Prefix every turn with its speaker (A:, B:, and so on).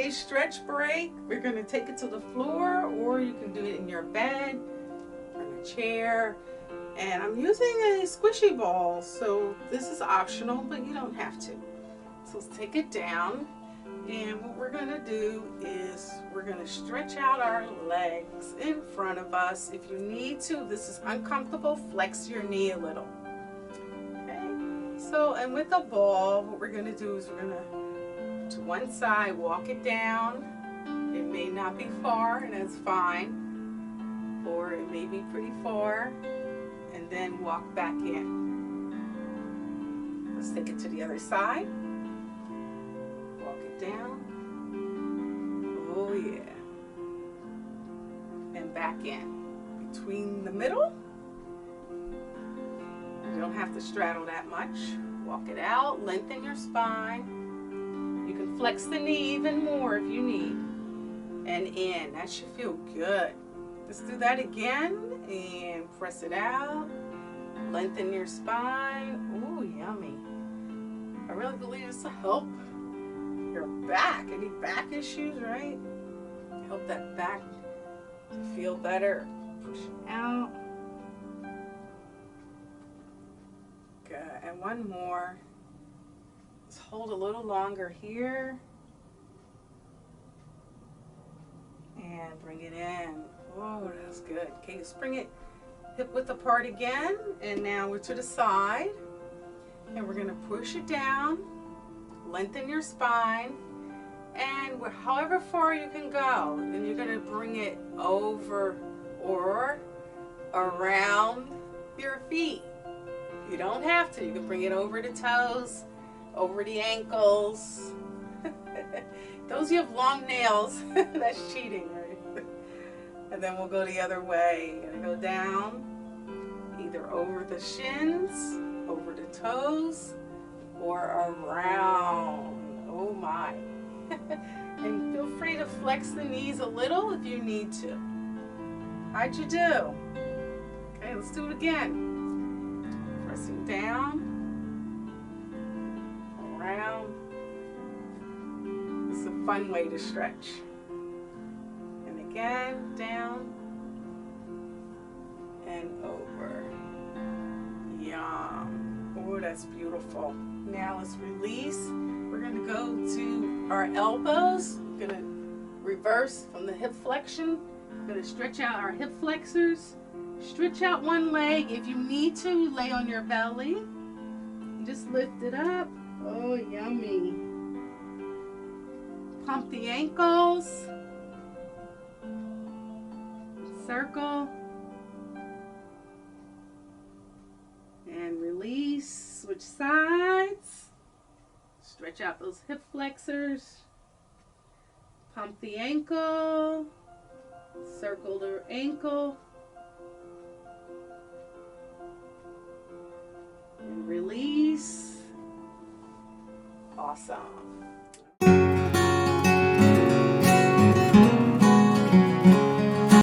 A: today's stretch break, we're going to take it to the floor, or you can do it in your bed or in a chair. And I'm using a squishy ball, so this is optional, but you don't have to. So let's take it down, and what we're going to do is we're going to stretch out our legs in front of us. If you need to, this is uncomfortable, flex your knee a little. Okay, so and with the ball, what we're going to do is we're going to one side, walk it down. It may not be far, and that's fine, or it may be pretty far, and then walk back in. Let's take it to the other side. Walk it down. Oh yeah. And back in. Between the middle. You don't have to straddle that much. Walk it out, lengthen your spine. You can flex the knee even more if you need. And in. That should feel good. Let's do that again. And press it out. Lengthen your spine. Ooh, yummy. I really believe this will help your back. Any back issues, right? Help that back to feel better. Push it out. Good. And one more. Let's hold a little longer here. And bring it in. Oh, that's good. Okay, let's bring it hip width apart again. And now we're to the side. And we're going to push it down. Lengthen your spine. And however far you can go. And you're going to bring it over or around your feet. You don't have to. You can bring it over the toes, over the ankles. Those you have long nails, that's cheating, right? And then we'll go the other way. You're gonna go down, either over the shins, over the toes, or around. Oh my. And feel free to flex the knees a little if you need to. How'd you do? Okay, let's do it again. Pressing down, around. It's a fun way to stretch. And again, down and over. Yum. Oh, that's beautiful. Now let's release. We're going to go to our elbows. We're going to reverse from the hip flexion. We're going to stretch out our hip flexors. Stretch out one leg. If you need to, lay on your belly. Just lift it up. Oh, yummy. Pump the ankles. Circle. And release. Switch sides. Stretch out those hip flexors. Pump the ankle. Circle the ankle. And release. Awesome.